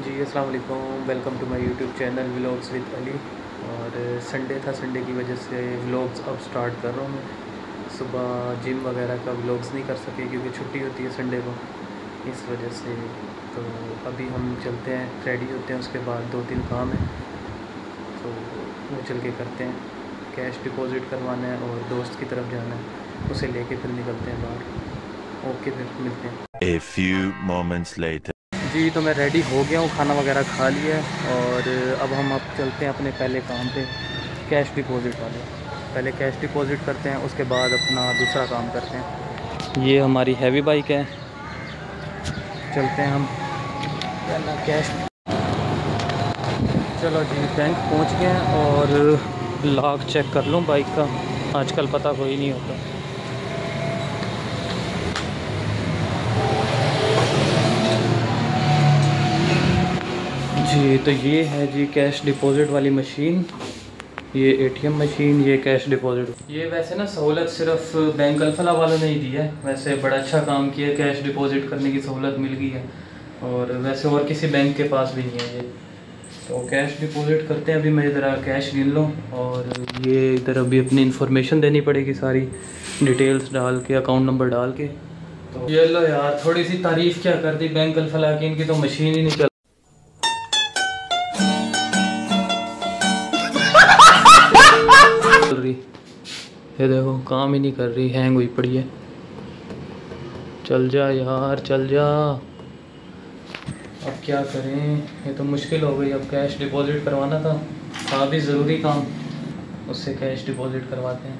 जी अस्सलाम वालेकुम, welcome to my YouTube channel vlogs with Ali. और संडे था, संडे की वजह से व्लॉग्स अब स्टार्ट कर रहा हूँ मैं। सुबह जिम वगैरह का व्लॉग्स नहीं कर सके क्योंकि छुट्टी होती है संडे को, इस वजह से। तो अभी हम चलते हैं, रेडी होते हैं, उसके बाद 2-3 काम है तो वो चल के करते हैं। कैश डिपॉज़िट करवाना है और दोस्त की तरफ जाना है, उसे लेके फिर निकलते हैं बाहर। ओके, फिर मिलते हैं। A few moments later. जी तो मैं रेडी हो गया हूँ, खाना वगैरह खा लिया है और अब चलते हैं अपने पहले काम पे, कैश डिपॉज़िट वाले। पहले कैश डिपॉज़िट करते हैं, उसके बाद अपना दूसरा काम करते हैं। ये हमारी हैवी बाइक है, चलते हैं हम पहला कैश। चलो जी, बैंक पहुँच गए हैं और लॉक चेक कर लूँ बाइक का, आजकल पता कोई नहीं होता। जी तो ये है जी कैश डिपॉज़िट वाली मशीन, ये एटीएम मशीन, ये कैश डिपॉज़िट। ये वैसे ना सहूलत सिर्फ बैंक अल-फलाह वालों ने ही दी है, वैसे बड़ा अच्छा काम किया, कैश डिपॉज़िट करने की सहूलत मिल गई है और वैसे और किसी बैंक के पास भी नहीं है ये। तो कैश डिपॉज़िट करते हैं। अभी मैं ज़रा कैश गिन लूँ और ये इधर अभी अपनी इन्फॉर्मेशन देनी पड़ेगी, सारी डिटेल्स डाल के, अकाउंट नंबर डाल के। तो ये लो यार, थोड़ी सी तारीफ़ क्या कर दी बैंक अल-फलाह की, इनकी तो मशीन ही नहीं चल रही। ये देखो काम ही नहीं कर रही, हैंग हुई पड़ी है। चल जा यार, चल जा। अब क्या करें, ये तो मुश्किल हो गई। अब कैश डिपॉज़िट करवाना था भी ज़रूरी काम, उससे कैश डिपॉज़िट करवाते हैं।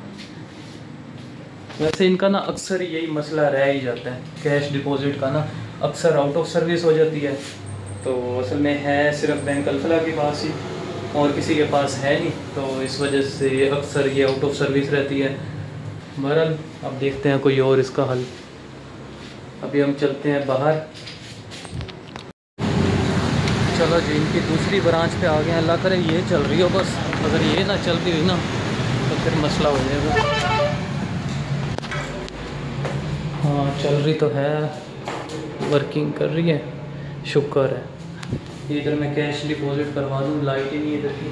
वैसे इनका ना अक्सर यही मसला रह ही जाता है, कैश डिपॉज़िट का ना अक्सर आउट ऑफ सर्विस हो जाती है। तो असल में है सिर्फ बैंक अल-फलाह के पास ही और किसी के पास है नहीं, तो इस वजह से अक्सर ये आउट ऑफ सर्विस रहती है। बहरहाल अब देखते हैं कोई और इसका हल। अभी हम चलते हैं बाहर। चलो जी, इनकी दूसरी ब्रांच पे आ गए हैं। अल्लाह करे ये चल रही हो बस, अगर ये ना चलती हुई ना तो फिर मसला हो जाएगा। हाँ चल रही तो है, वर्किंग कर रही है, शुक्र है। इधर मैं कैश डिपॉज़िट करवा दूँ, लाइट ही नहीं इधर की।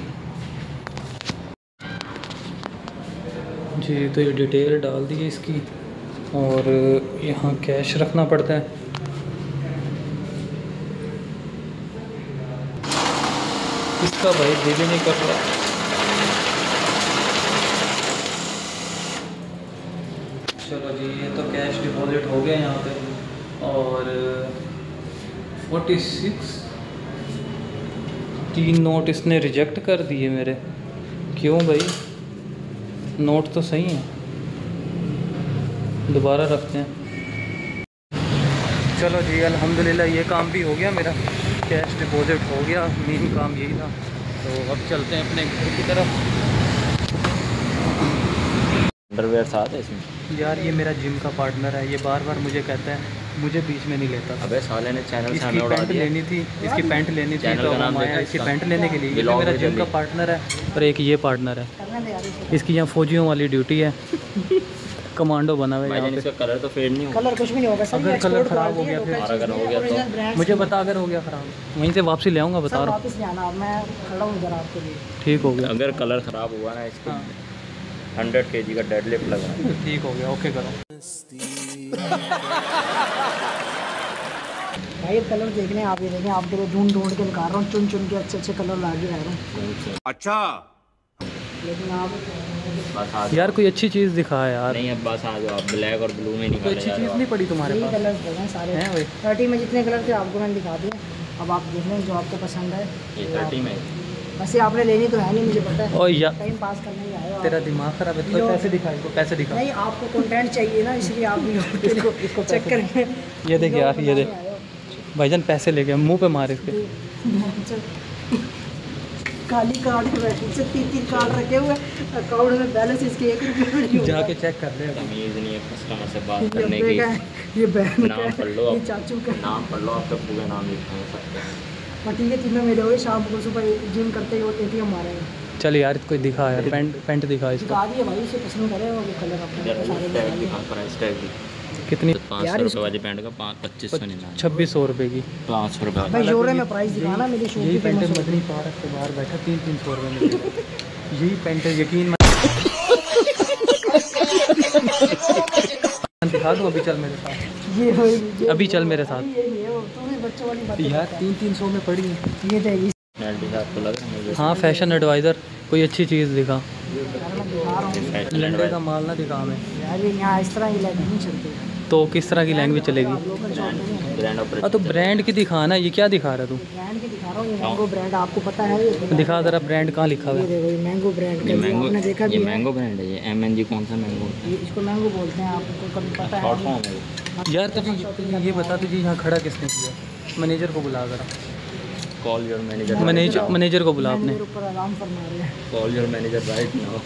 जी तो ये डिटेल डाल दी है इसकी और यहाँ कैश रखना पड़ता है। इसका भाई दिल ही नहीं कर रहा। चलो जी, ये तो कैश डिपॉज़िट हो गया यहाँ पे और 46 3 नोट इसने रिजेक्ट कर दिए मेरे। क्यों भाई, नोट तो सही है, दोबारा रखते हैं। चलो जी अल्हम्दुलिल्लाह ये काम भी हो गया मेरा, कैश डिपॉज़िट हो गया, मेन काम यही था। तो अब चलते हैं अपने घर की तरफ। अंडरवेयर साथ है इसमें यार ये मेरा जिम का पार्टनर है, ये बार बार मुझे कहता है, मुझे बीच में नहीं लेता। अबे साले ने चैनल से इसकी हमें उड़ा पैंट दिया। लेनी थी, इसकी पैंट लेनी थी, तो हम आया इसकी पैंट लेने के लिए। ये ब्लॉग मेरा में जिम चली। का पार्टनर है और एक ये पार्टनर है, इसकी यहाँ फौजियों वाली ड्यूटी है, कमांडो बना हुआ है यहाँ इसका पे। कलर तो फेड नहीं होगा। कलर कुछ भी नहीं होगा, अगर कलर ख़राब हो गया फिर अगर हो गया तो मुझे बता, अगर हो गया ख़राब वहीं से वापसी ले आऊँगा, बता रहा हूँ। वापस जाना, मैं खड़ा हूँ इधर आपके लिए। ठीक हो गया, अगर कलर ख़राब हुआ ना, इसको हाँ 100 kg का डेडलिफ्ट लगा। ठीक हो गया, ओके करो। भाई कलर देखने आप ये देखें, आपके लिए ढूंढ ढूंढ के निकाल रहा हूँ, चुन चुन के अच्छे अच्छे कलर ला के रह रहा हूँ। अच्छा लेकिन आप बस आ यार कोई अच्छी चीज़ दिखा यार। नहीं, अब बस आ जाओ, आप ब्लैक और ब्लू में कोई निकाले अच्छी जा चीज़ रहे नहीं पड़ी तुम्हारे यही पास? कलर देखें सारे हैं भाई? 30 में जितने कलर थे आपको मैंने दिखा दिए। अब आप देख लें जो आपको पसंद है। हो। ये 30 में वैसे आपने लेनी तो है नहीं, मुझे पता है, ओ यार टाइम पास करने ही आए हो आप। तेरा दिमाग ख़राब है, तो पैसे दिखाई को, पैसे दिखा। नहीं, आपको कंटेंट चाहिए ना, इसलिए आप भी इसको चेक करेंगे। ये देख यार, ये देख भाईजान, पैसे ले गया, मुंह पे मार इसके। खाली कार्ड से 3 कार्ड रखे हुए, अकाउंट में बैलेंस इसके 1 रुपये भी नहीं होगा। जाके चेक कर ले। तमीज़ नहीं है कस्टमर से बात ये करने अब्बे की। का है, ये बहन का नाम है, पढ़ लो, ये चाचू का। नाम पढ़ लो, आपका पूरा नाम लिखा हो सकता है। और ठीक है, तीनों मेरे हुए, शाम को सुबह जिम करते ही एटीएम मारेंगे। चल यार कोई दिखा यार, पैंट दिखा इसको। दिखा दिए भाई, उसे पसंद करे वो कलर अपने सारे टैग दिखा, प्राइस टैग भी। कितनी? 500 रुपये वाली पैंट का 2599, 2600 रुपये की। 500 रुपये भाई जोरे में प्राइस दिखाना मेरी शॉप यही की पैंट फेमस मदनी पार्क के बाहर बैठा 300 रुपये में यही पैंट यकीन दिखा दूँ? अभी चल मेरे साथ, ये अभी चल मेरे साथ ये तो भी बच्चों वाली बात यार। 300 में पड़ी है। ये देगी आपको लग रहा है मुझे? हाँ, फैशन एडवाइज़र कोई अच्छी चीज़ दिखा। यार मैं दिखा रहा हूँ लंडे का माल ना दिखा हमें। यार ये यहाँ इस तरह की लैंग्वेज नहीं चलती तो किस तरह की लैंग्वेज चलेगी? लोकल शॉप नहीं ब्रांड ऑफ तो ब्रांड की दिखाना, ये क्या दिखा रहा तू? ब्रांड की दिखा रहा हूँ। ये मैंगो ब्रांड आपको पता है? ये दिखा ज़रा ब्रांड कहाँ लिखा हुआ ये है? देखो ये मैंगो ब्रांड का ये ये मैंगो, आपने देखा ये भी है। मैंगो ब्रांड है। ये MNG कौन सा मैंगो? ये इसको मैंगो बोलते हैं, आपको कभी पता शॉर्ट है? फॉर्म है। यार तुझे ये बता, तुझे यहाँ खड़ा किसने किया? मैनेजर को बुला कर। Call your manager. मैनेजर को बुला आपने। मेरे ऊपर आराम फरमा रहे हैं। Call your manager right now.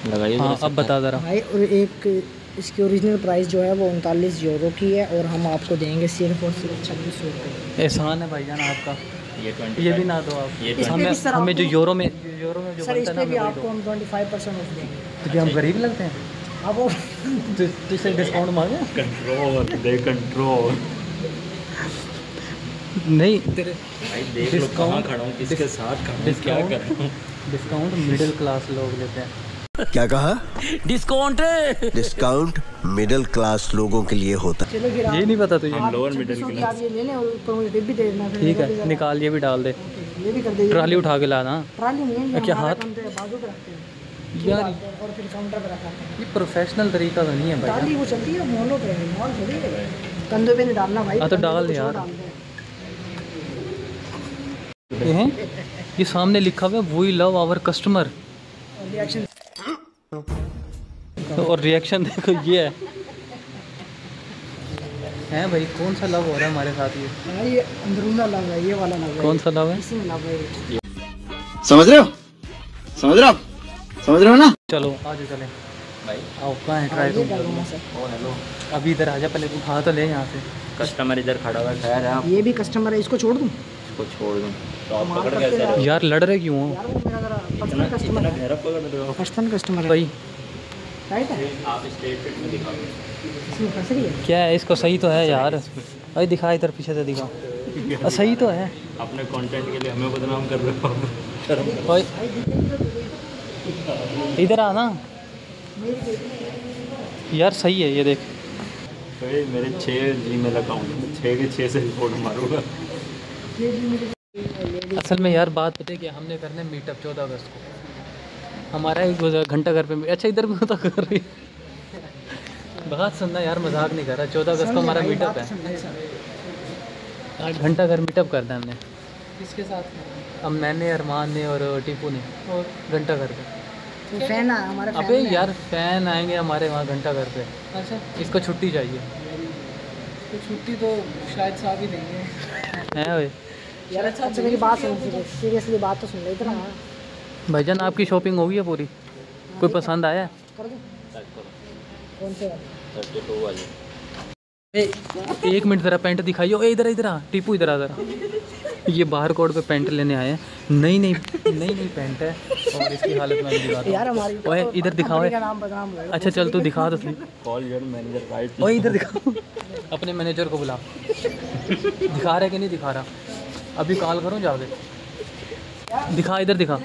लगाइए हाँ, अब बता ज़रा। भाई और एक इसकी ओरिजिनल प्राइस जो है वो 39 यूरो की है और हम आपको देंगे सिर्फ और सिर्फ 2600 रुपये। एहसान है भाईजान आपका। ये ये भी ना दो आप। ये हमें भी सर हमें जो आपको- यूरो में जो सर इस बनता पे है भी ना, हमें आपको हम 25% ऑफ देंगे। तुझे हम गरीब लगते हैं? अब वो तुझसे डिस्काउंट मांगे? Control they control. नहीं तेरे भाई देख लो कहाँ खड़ा हूँ, किसके साथ खड़ा हूँ, क्या कर रहा हूँ। डिस्काउंट मिडिल क्लास लोग लेते हैं। क्या कहा? डिस्काउंट डिस्काउंट मिडिल क्लास लोगों के लिए होता है। चलो फिर ये नहीं पता तुझे? हम लोअर मिडिल 2600 की आप ये ले लें और ऊपर मुझे टिप भी दे देना। फिर ठीक मेरा भी है, ज़रा- निकाल ये भी डाल दे। ये भी कर दीजिए। ट्राली उठा के लाना। ट्राली नहीं है, क्या हमारा हाथ? काम तो है, बाजू पे रखते हैं यार और फिर काउंटर पे रखते हैं। ये प्रोफेशनल तरीका तो नहीं है भाई। ट्राली वो चलती है मॉलों पे, मॉल थोड़ी है। कंधे पे नहीं डालना भाई। हाँ, तो कंधे पे डाल दे कुछ और यार। डाल दे। ये हैं, ये सामने लिखा हुआ है वी लव आवर कस्टमर और रिएक्शन और रिएक्शन देखो ये है भाई। कौन सा लव हो रहा है हमारे साथ? ये ये अंदरूना लव है, ये वाला लव है। कौन सा लव है? इसी में लव है ये। समझ रहे हो? समझ रहे हो? समझ रहे हो ना? चलो आज चले भाई आओ। कहाँ है ट्राई ये रूम? कर दूंगा सर। ओ हेलो, अभी इधर आजा, पहले तू उठा तो ले यहाँ से। कस्टमर इधर खड़ा हुआ है, खैर है आप ये भी कस्टमर है, इसको छोड़ दूँ? इसको छोड़ दूँ तो आप मार पकड़ करके कैसे रहे हो? यार लड़ रहे क्यों हो यार वो मेरा जरा इतना पर्सनल कस्टमर इतना है। गहरा पकड़ रहे हो पर्सनल कस्टमर है। भाई राइट है, आप स्ट्रेट फिट में दिखाओ। इसमें फंस रही है। क्या है इसको? सही तो है यार। अरे दिखा इधर, पीछे से दिखा। सही तो है। अपने कंटेंट के लिए हमें बदनाम कर रहे हो। शर्म करो। ओए इधर आना यार। सही है ये देख। भाई मेरे 6 जीमेल अकाउंट में 6 के 6 से रिपोर्ट मारूंगा। असल में यार बात पता है कि हमने करना है मीटअप 14 अगस्त को। हमारा एक घंटा घर पे। अच्छा इधर भी तो कर रही बात सुनना यार, मजाक नहीं कर रहा। 14 अगस्त को हमारा मीटअप है। 8 घंटा घर मीटअप करना है हमने। किसके साथ? अब मैंने, अरमान ने और टीपू ने। और घंटा घर पे। तो फैन है हमारे फैन अबे है। यार फैन आएंगे हमारे वहाँ घंटा घर पे। अच्छा इसको छुट्टी चाहिए तो छुट्टी तो शायद साहब ही देंगे। है भाई। यार अच्छा मेरी बात सुन, सीरियसली बात तो सुन ले इतना। भाईजान आपकी शॉपिंग हो गई है पूरी? कोई पसंद आया? कर दो। चेक करो कौन से वाले? 32 वाली। एक मिनट ज़रा पैंट दिखाइए। ए इधर इधर आ टीपू, इधर आ ज़रा। ये बाहर कोड पे पैंट लेने आए हैं। नई नई पैंट है और इसकी हालत में दिखाता यार हमारी हूँ। ओए इधर दिखाओ। कंपनी का नाम बदनाम हो अच्छा चल तू दिखा तो सही। Call your manager right. ओए इधर दिखाओ। अपने मैनेजर को बुला। दिखा रहा है कि नहीं दिखा रहा? अभी कॉल करूँ जाके? दिखा, इधर दिखा।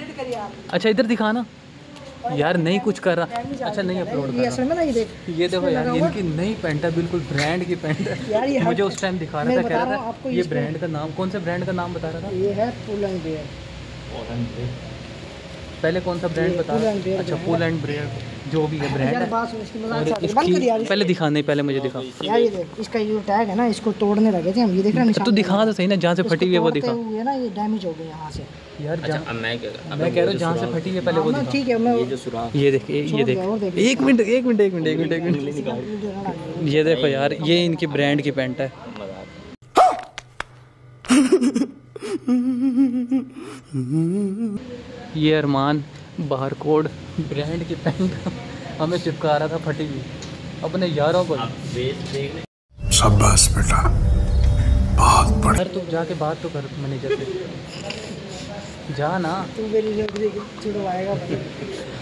अच्छा इधर दिखा ना यार। नहीं कुछ कर रहा। अच्छा नहीं अपलोड ये कर असल में ना ये देख रहा। ये देखो यार, इनकी नई पैंट है, बिल्कुल ब्रांड की पैंट यार ये है। मुझे उस टाइम दिखा रहा मैं था, कह बता रहा रहा हूँ था आपको ये इसको- ब्रांड का नाम, कौन से ब्रांड का नाम बता रहा था? ये है पुल एंड बेयर। पहले कौन सा ब्रांड बता Pull रहा and Bear अच्छा जो है। पुल एंड ब्रेड जो भी है ब्रांड यार है। बात सुन, इसकी मजाक और से बंद कर यार। इसकी पहले दिखा, नहीं पहले मुझे दिखा। यार ये देख, इसका ये टैग है ना, इसको तोड़ने लगे थे हम। ये देख रहा तू दिखा तो सही ना, जहाँ से फटी हुई है वो दिखा। हुए ना ये डैमेज हो गई यहाँ से। यार अच्छा जहाँ अब मैं मैं कह रहा हूँ जहाँ से फटी है पहले वो हाँ, दिखा। ठीक है मैं ये जो सुराख ये देख, ये छोड़ देख। दे, और देख। एक मिनट ये देखो यार, ये इनकी ब्रांड की पैंट है। ये अरमान बाहर कोड ब्रांड की पैंट हमें चिपका रहा था फटी हुई अपने यारों को। शाबाश बेटा, बहुत बढ़िया। सर तू जाके बात तो कर मैनेजर से। जा ना। तू मेरी नौकरी छुड़वाएगा भाई,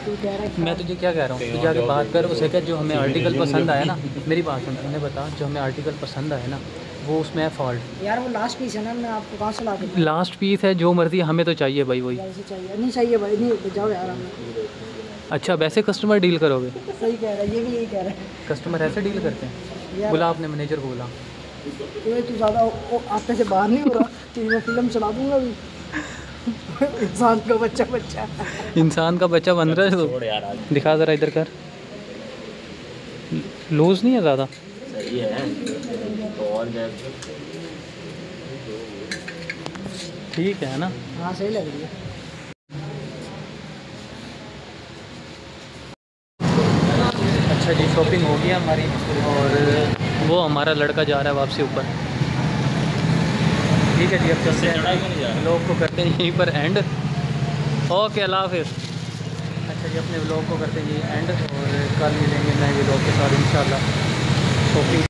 तू कह रहा है। मैं तुझे क्या कह रहा हूँ, तू जाके बात कर उसे, क्या जो हमें आर्टिकल पसंद आया ना, मेरी बात सुन, उन्हें बता जो हमें आर्टिकल पसंद आया ना वो उसमें है फॉल्ट। यार वो लास्ट पीस है ना, मैं आपको कहाँ से ला के लास्ट पीस है, जो मर्जी, हमें तो चाहिए भाई वही। से चाहिए नहीं चाहिए भाई, नहीं जाओ यार हमें। अच्छा वैसे कस्टमर डील करोगे? सही कह रहा है, ये भी यही कह रहा है कस्टमर ऐसे डील करते हैं? यार। बुला अपने मैनेजर को बुला। तू ज़्यादा आपे से बाहर नहीं हो रहा, तेरी मैं फिल्म चला दूंगा अभी। इंसान का बच्चा इंसान का बच्चा बन रहा है छोड़ तो। यार आज दिखा ज़रा इधर कर, लूज़ नहीं है ज़्यादा? सही है तो और क्या। ठीक है ना? हाँ सही लग रही है। अच्छा जी, शॉपिंग हो गई हमारी और वो हमारा लड़का जा रहा है वापसी ऊपर। ठीक है जी, अब चलते हैं, व्लॉग को करते हैं यहीं पर एंड। ओके, अल्लाह हाफिज़। अच्छा जी, अपने व्लॉग को करते हैं यहीं एंड और कल मिलेंगे नए व्लॉग के साथ इंशाल्लाह। शॉपिंग